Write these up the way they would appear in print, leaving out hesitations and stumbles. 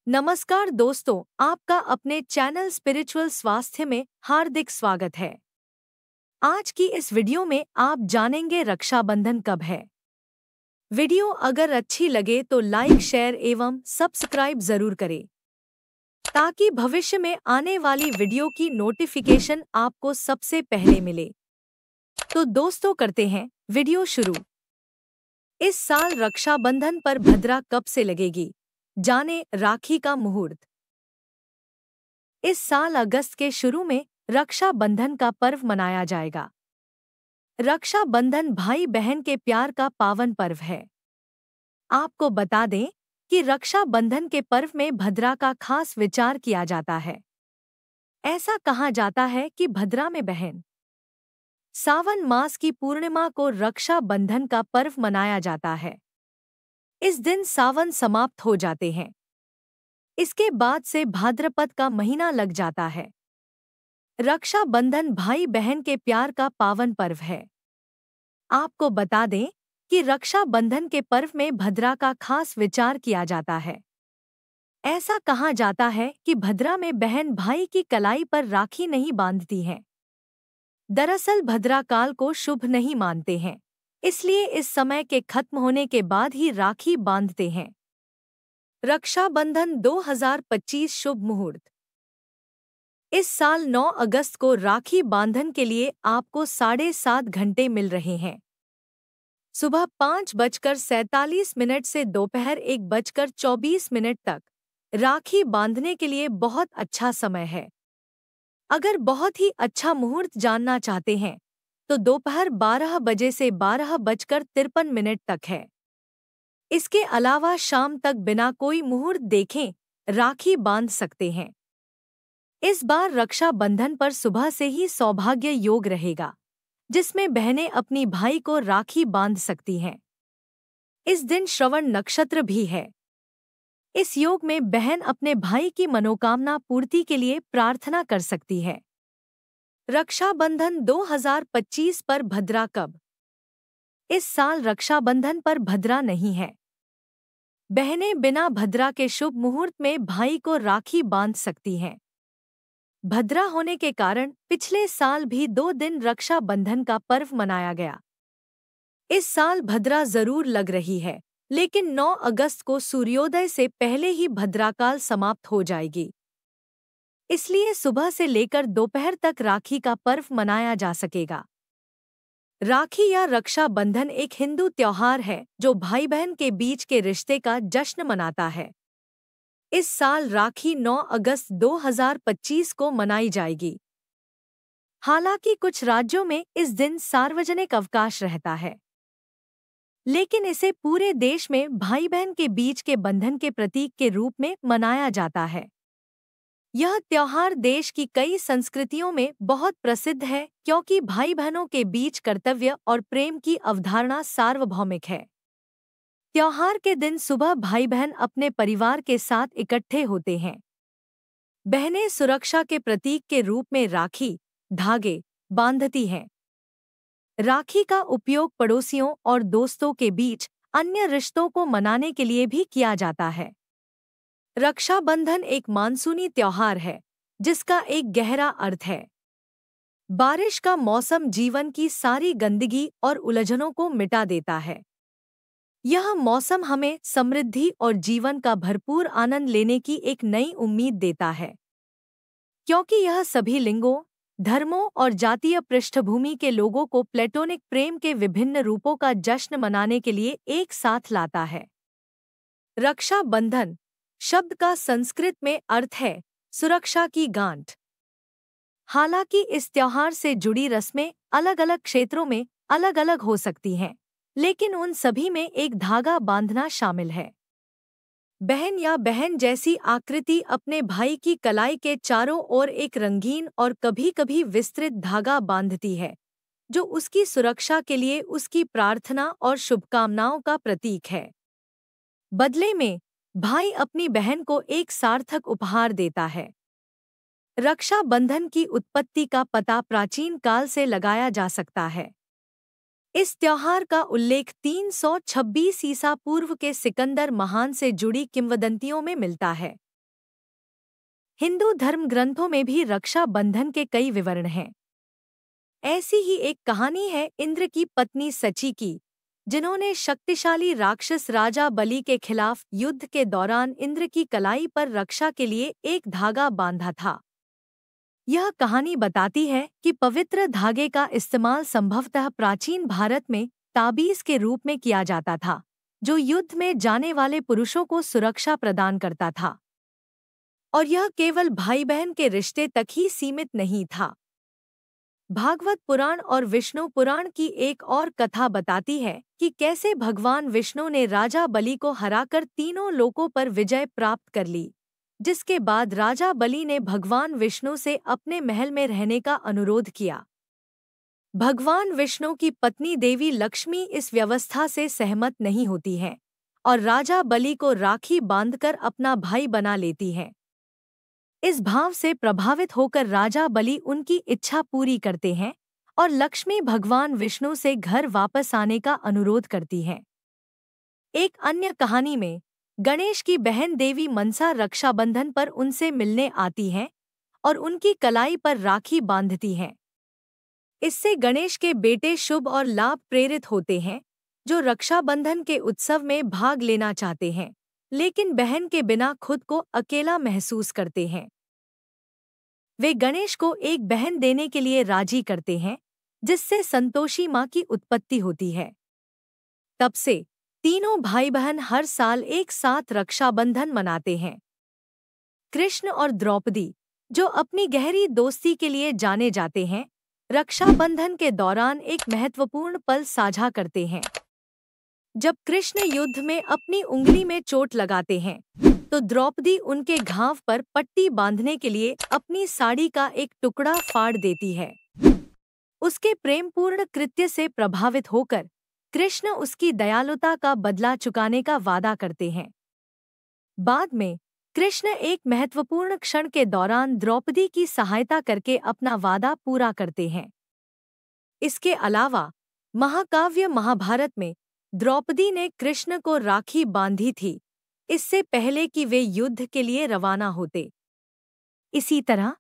नमस्कार दोस्तों, आपका अपने चैनल स्पिरिचुअल स्वास्थ्य में हार्दिक स्वागत है। आज की इस वीडियो में आप जानेंगे रक्षाबंधन कब है। वीडियो अगर अच्छी लगे तो लाइक, शेयर एवं सब्सक्राइब जरूर करें ताकि भविष्य में आने वाली वीडियो की नोटिफिकेशन आपको सबसे पहले मिले। तो दोस्तों, करते हैं वीडियो शुरू। इस साल रक्षाबंधन पर भद्रा कब से लगेगी, जाने राखी का मुहूर्त। इस साल अगस्त के शुरू में रक्षा बंधन का पर्व मनाया जाएगा। रक्षा बंधन भाई बहन के प्यार का पावन पर्व है। आपको बता दें कि रक्षा बंधन के पर्व में भद्रा का खास विचार किया जाता है। ऐसा कहा जाता है कि भद्रा में बहन। सावन मास की पूर्णिमा को रक्षा बंधन का पर्व मनाया जाता है। इस दिन सावन समाप्त हो जाते हैं। इसके बाद से भाद्रपद का महीना लग जाता है। रक्षा बंधन भाई बहन के प्यार का पावन पर्व है। आपको बता दें कि रक्षा बंधन के पर्व में भद्रा का खास विचार किया जाता है। ऐसा कहा जाता है कि भद्रा में बहन भाई की कलाई पर राखी नहीं बांधती हैं। दरअसल भद्रा काल को शुभ नहीं मानते हैं, इसलिए इस समय के खत्म होने के बाद ही राखी बांधते हैं। रक्षाबंधन 2025 शुभ मुहूर्त। इस साल 9 अगस्त को राखी बांधन के लिए आपको 7.5 घंटे मिल रहे हैं। सुबह 5:47 से दोपहर 1:24 तक राखी बांधने के लिए बहुत अच्छा समय है। अगर बहुत ही अच्छा मुहूर्त जानना चाहते हैं तो दोपहर 12 बजे से 12:53 तक है। इसके अलावा शाम तक बिना कोई मुहूर्त देखें राखी बांध सकते हैं। इस बार रक्षा बंधन पर सुबह से ही सौभाग्य योग रहेगा, जिसमें बहनें अपनी भाई को राखी बांध सकती हैं। इस दिन श्रवण नक्षत्र भी है। इस योग में बहन अपने भाई की मनोकामना पूर्ति के लिए प्रार्थना कर सकती है। रक्षाबंधन 2025 पर भद्रा कब। इस साल रक्षाबंधन पर भद्रा नहीं है। बहनें बिना भद्रा के शुभ मुहूर्त में भाई को राखी बांध सकती हैं। भद्रा होने के कारण पिछले साल भी 2 दिन रक्षा बंधन का पर्व मनाया गया। इस साल भद्रा जरूर लग रही है, लेकिन 9 अगस्त को सूर्योदय से पहले ही भद्राकाल समाप्त हो जाएगी। इसलिए सुबह से लेकर दोपहर तक राखी का पर्व मनाया जा सकेगा। राखी या रक्षा बंधन एक हिंदू त्योहार है जो भाई बहन के बीच के रिश्ते का जश्न मनाता है। इस साल राखी 9 अगस्त 2025 को मनाई जाएगी। हालांकि कुछ राज्यों में इस दिन सार्वजनिक अवकाश रहता है, लेकिन इसे पूरे देश में भाई बहन के बीच के बंधन के प्रतीक के रूप में मनाया जाता है। यह त्योहार देश की कई संस्कृतियों में बहुत प्रसिद्ध है, क्योंकि भाई बहनों के बीच कर्तव्य और प्रेम की अवधारणा सार्वभौमिक है। त्योहार के दिन सुबह भाई बहन अपने परिवार के साथ इकट्ठे होते हैं। बहनें सुरक्षा के प्रतीक के रूप में राखी, धागे बांधती हैं। राखी का उपयोग पड़ोसियों और दोस्तों के बीच अन्य रिश्तों को मनाने के लिए भी किया जाता है। रक्षाबंधन एक मानसूनी त्योहार है, जिसका एक गहरा अर्थ है। बारिश का मौसम जीवन की सारी गंदगी और उलझनों को मिटा देता है। यह मौसम हमें समृद्धि और जीवन का भरपूर आनंद लेने की एक नई उम्मीद देता है, क्योंकि यह सभी लिंगों, धर्मों और जातीय पृष्ठभूमि के लोगों को प्लेटोनिक प्रेम के विभिन्न रूपों का जश्न मनाने के लिए एक साथ लाता है। रक्षा बंधन शब्द का संस्कृत में अर्थ है सुरक्षा की गांठ। हालांकि इस त्योहार से जुड़ी रस्में अलग अलग क्षेत्रों में अलग अलग हो सकती हैं, लेकिन उन सभी में एक धागा बांधना शामिल है। बहन या बहन जैसी आकृति अपने भाई की कलाई के चारों ओर एक रंगीन और कभी-कभी विस्तृत धागा बांधती है, जो उसकी सुरक्षा के लिए उसकी प्रार्थना और शुभकामनाओं का प्रतीक है। बदले में भाई अपनी बहन को एक सार्थक उपहार देता है। रक्षा बंधन की उत्पत्ति का पता प्राचीन काल से लगाया जा सकता है। इस त्योहार का उल्लेख 326 ईसा पूर्व के सिकंदर महान से जुड़ी किंवदंतियों में मिलता है। हिंदू धर्म ग्रंथों में भी रक्षा बंधन के कई विवरण हैं। ऐसी ही एक कहानी है इंद्र की पत्नी सची की, जिन्होंने शक्तिशाली राक्षस राजा बलि के खिलाफ युद्ध के दौरान इंद्र की कलाई पर रक्षा के लिए एक धागा बांधा था। यह कहानी बताती है कि पवित्र धागे का इस्तेमाल संभवतः प्राचीन भारत में ताबीज के रूप में किया जाता था, जो युद्ध में जाने वाले पुरुषों को सुरक्षा प्रदान करता था। और यह केवल भाई बहन के रिश्ते तक ही सीमित नहीं था। भागवत पुराण और विष्णु पुराण की एक और कथा बताती है कि कैसे भगवान विष्णु ने राजा बलि को हराकर तीनों लोकों पर विजय प्राप्त कर ली, जिसके बाद राजा बलि ने भगवान विष्णु से अपने महल में रहने का अनुरोध किया। भगवान विष्णु की पत्नी देवी लक्ष्मी इस व्यवस्था से सहमत नहीं होती हैं और राजा बलि को राखी बांधकर अपना भाई बना लेती हैं। इस भाव से प्रभावित होकर राजा बलि उनकी इच्छा पूरी करते हैं और लक्ष्मी भगवान विष्णु से घर वापस आने का अनुरोध करती हैं। एक अन्य कहानी में गणेश की बहन देवी मनसा रक्षाबंधन पर उनसे मिलने आती हैं और उनकी कलाई पर राखी बांधती हैं। इससे गणेश के बेटे शुभ और लाभ प्रेरित होते हैं, जो रक्षाबंधन के उत्सव में भाग लेना चाहते हैं, लेकिन बहन के बिना खुद को अकेला महसूस करते हैं। वे गणेश को एक बहन देने के लिए राजी करते हैं, जिससे संतोषी माँ की उत्पत्ति होती है। तब से तीनों भाई बहन हर साल एक साथ रक्षाबंधन मनाते हैं। कृष्ण और द्रौपदी, जो अपनी गहरी दोस्ती के लिए जाने जाते हैं, रक्षाबंधन के दौरान एक महत्वपूर्ण पल साझा करते हैं। जब कृष्ण युद्ध में अपनी उंगली में चोट लगाते हैं, तो द्रौपदी उनके घाव पर पट्टी बांधने के लिए अपनी साड़ी का एक टुकड़ा फाड़ देती है। उसके प्रेमपूर्ण कृत्य से प्रभावित होकर कृष्ण उसकी दयालुता का बदला चुकाने का वादा करते हैं। बाद में कृष्ण एक महत्वपूर्ण क्षण के दौरान द्रौपदी की सहायता करके अपना वादा पूरा करते हैं। इसके अलावा महाकाव्य महाभारत में द्रौपदी ने कृष्ण को राखी बांधी थी, इससे पहले कि वे युद्ध के लिए रवाना होते। इसी तरह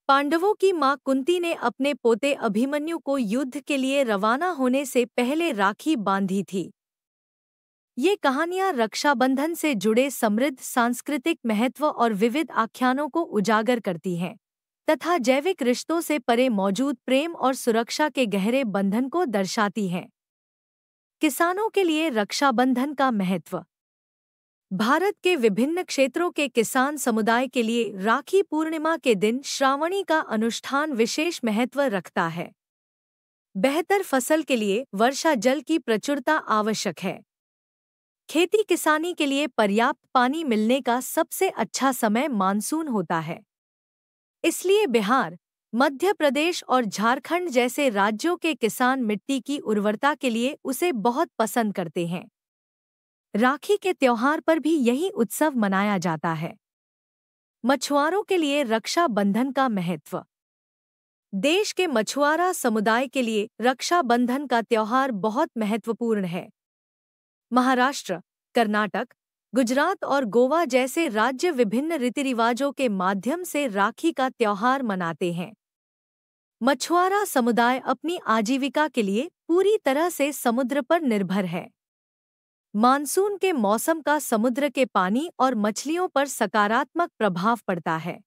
पांडवों की मां कुंती ने अपने पोते अभिमन्यु को युद्ध के लिए रवाना होने से पहले राखी बांधी थी। ये कहानियां रक्षाबंधन से जुड़े समृद्ध सांस्कृतिक महत्व और विविध आख्यानों को उजागर करती हैं तथा जैविक रिश्तों से परे मौजूद प्रेम और सुरक्षा के गहरे बंधन को दर्शाती हैं। किसानों के लिए रक्षाबंधन का महत्व। भारत के विभिन्न क्षेत्रों के किसान समुदाय के लिए राखी पूर्णिमा के दिन श्रावणी का अनुष्ठान विशेष महत्व रखता है। बेहतर फसल के लिए वर्षा जल की प्रचुरता आवश्यक है। खेती किसानी के लिए पर्याप्त पानी मिलने का सबसे अच्छा समय मानसून होता है। इसलिए बिहार, मध्य प्रदेश और झारखंड जैसे राज्यों के किसान मिट्टी की उर्वरता के लिए उसे बहुत पसंद करते हैं। राखी के त्योहार पर भी यही उत्सव मनाया जाता है। मछुआरों के लिए रक्षा बंधन का महत्व। देश के मछुआरा समुदाय के लिए रक्षा बंधन का त्योहार बहुत महत्वपूर्ण है। महाराष्ट्र, कर्नाटक, गुजरात और गोवा जैसे राज्य विभिन्न रीति रिवाजों के माध्यम से राखी का त्योहार मनाते हैं। मछुआरा समुदाय अपनी आजीविका के लिए पूरी तरह से समुद्र पर निर्भर है। मानसून के मौसम का समुद्र के पानी और मछलियों पर सकारात्मक प्रभाव पड़ता है।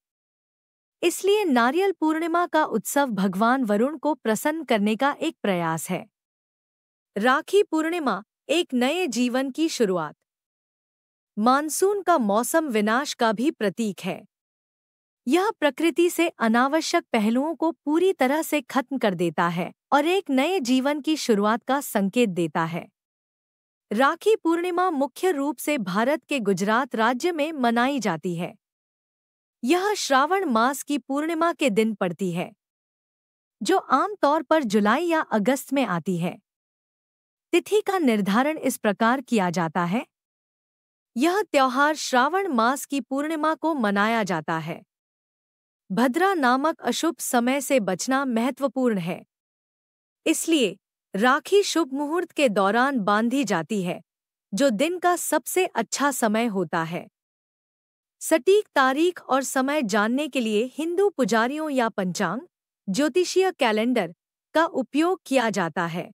इसलिए नारियल पूर्णिमा का उत्सव भगवान वरुण को प्रसन्न करने का एक प्रयास है। राखी पूर्णिमा एक नए जीवन की शुरुआत। मानसून का मौसम विनाश का भी प्रतीक है। यह प्रकृति से अनावश्यक पहलुओं को पूरी तरह से खत्म कर देता है और एक नए जीवन की शुरुआत का संकेत देता है। राखी पूर्णिमा मुख्य रूप से भारत के गुजरात राज्य में मनाई जाती है। यह श्रावण मास की पूर्णिमा के दिन पड़ती है, जो आमतौर पर जुलाई या अगस्त में आती है। तिथि का निर्धारण इस प्रकार किया जाता है। यह त्योहार श्रावण मास की पूर्णिमा को मनाया जाता है। भद्रा नामक अशुभ समय से बचना महत्वपूर्ण है। इसलिए राखी शुभ मुहूर्त के दौरान बांधी जाती है, जो दिन का सबसे अच्छा समय होता है। सटीक तारीख और समय जानने के लिए हिंदू पुजारियों या पंचांग, ज्योतिषीय कैलेंडर का उपयोग किया जाता है।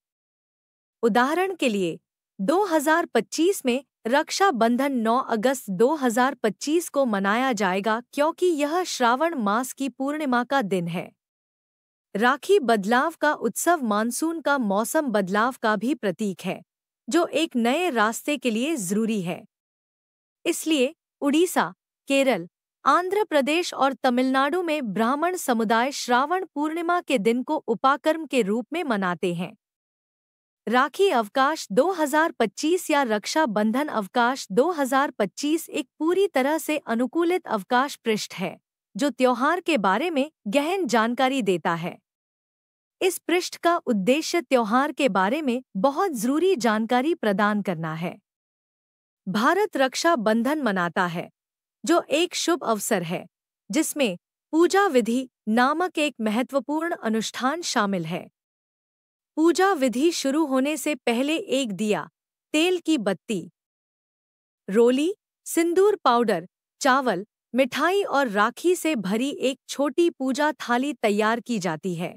उदाहरण के लिए 2025 में रक्षा बंधन 9 अगस्त 2025 को मनाया जाएगा क्योंकि यह श्रावण मास की पूर्णिमा का दिन है। राखी बदलाव का उत्सव मानसून का मौसम बदलाव का भी प्रतीक है, जो एक नए रास्ते के लिए जरूरी है। इसलिए उड़ीसा, केरल, आंध्र प्रदेश और तमिलनाडु में ब्राह्मण समुदाय श्रावण पूर्णिमा के दिन को उपाकर्म के रूप में मनाते हैं। राखी अवकाश 2025 या रक्षा बंधन अवकाश 2025 एक पूरी तरह से अनुकूलित अवकाश पृष्ठ है, जो त्योहार के बारे में गहन जानकारी देता है। इस पृष्ठ का उद्देश्य त्योहार के बारे में बहुत जरूरी जानकारी प्रदान करना है। भारत रक्षा बंधन मनाता है, जो एक शुभ अवसर है जिसमें पूजा विधि नामक एक महत्वपूर्ण अनुष्ठान शामिल है। पूजा विधि शुरू होने से पहले एक दिया, तेल की बत्ती, रोली, सिंदूर पाउडर, चावल, मिठाई और राखी से भरी एक छोटी पूजा थाली तैयार की जाती है।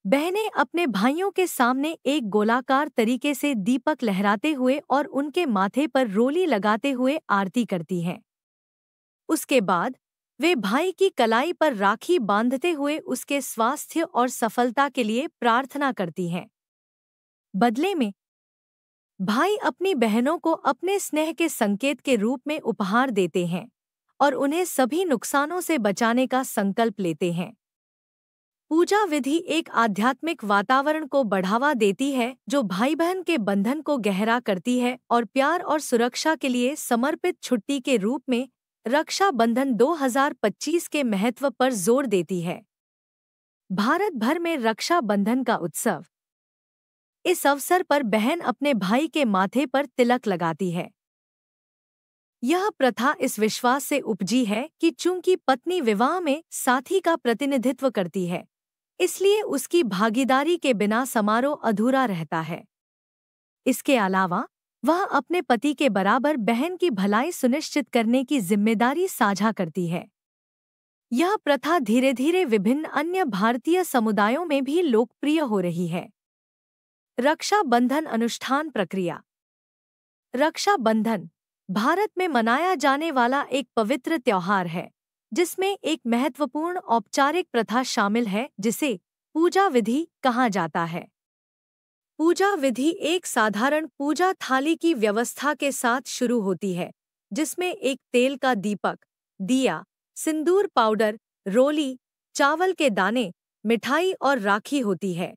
बहनें अपने भाइयों के सामने एक गोलाकार तरीके से दीपक लहराते हुए और उनके माथे पर रोली लगाते हुए आरती करती हैं। उसके बाद वे भाई की कलाई पर राखी बांधते हुए उसके स्वास्थ्य और सफलता के लिए प्रार्थना करती हैं। बदले में भाई अपनी बहनों को अपने स्नेह के संकेत के रूप में उपहार देते हैं और उन्हें सभी नुकसानों से बचाने का संकल्प लेते हैं। पूजा विधि एक आध्यात्मिक वातावरण को बढ़ावा देती है जो भाई बहन के बंधन को गहरा करती है और प्यार और सुरक्षा के लिए समर्पित छुट्टी के रूप में रक्षा बंधन 2025 के महत्व पर जोर देती है। भारत भर में रक्षा बंधन का उत्सव। इस अवसर पर बहन अपने भाई के माथे पर तिलक लगाती है। यह प्रथा इस विश्वास से उपजी है कि चूंकि पत्नी विवाह में साथी का प्रतिनिधित्व करती है, इसलिए उसकी भागीदारी के बिना समारोह अधूरा रहता है। इसके अलावा वह अपने पति के बराबर बहन की भलाई सुनिश्चित करने की जिम्मेदारी साझा करती है। यह प्रथा धीरे धीरे विभिन्न अन्य भारतीय समुदायों में भी लोकप्रिय हो रही है। रक्षा बंधन अनुष्ठान प्रक्रिया। रक्षा बंधन भारत में मनाया जाने वाला एक पवित्र त्योहार है, जिसमें एक महत्वपूर्ण औपचारिक प्रथा शामिल है जिसे पूजा विधि कहा जाता है। पूजा विधि एक साधारण पूजा थाली की व्यवस्था के साथ शुरू होती है, जिसमें एक तेल का दीपक, दिया, सिंदूर पाउडर, रोली, चावल के दाने, मिठाई और राखी होती है।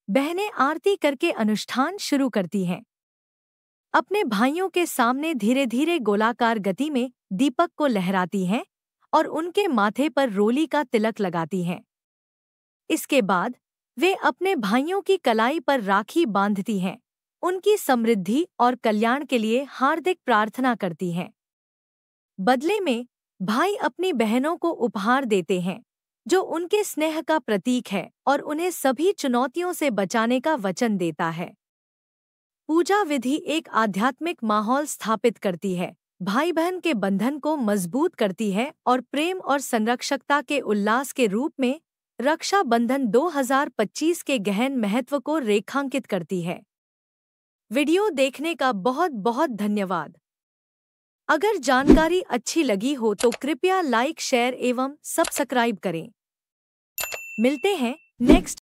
बहनें आरती करके अनुष्ठान शुरू करती हैं। अपने भाइयों के सामने धीरे धीरे गोलाकार गति में दीपक को लहराती हैं और उनके माथे पर रोली का तिलक लगाती हैं। इसके बाद वे अपने भाइयों की कलाई पर राखी बांधती हैं, उनकी समृद्धि और कल्याण के लिए हार्दिक प्रार्थना करती हैं। बदले में भाई अपनी बहनों को उपहार देते हैं, जो उनके स्नेह का प्रतीक है और उन्हें सभी चुनौतियों से बचाने का वचन देता है। पूजा विधि एक आध्यात्मिक माहौल स्थापित करती है, भाई बहन के बंधन को मजबूत करती है और प्रेम और संरक्षकता के उल्लास के रूप में रक्षा बंधन 2025 के गहन महत्व को रेखांकित करती है। वीडियो देखने का बहुत बहुत धन्यवाद। अगर जानकारी अच्छी लगी हो तो कृपया लाइक, शेयर एवं सब्सक्राइब करें। मिलते हैं नेक्स्ट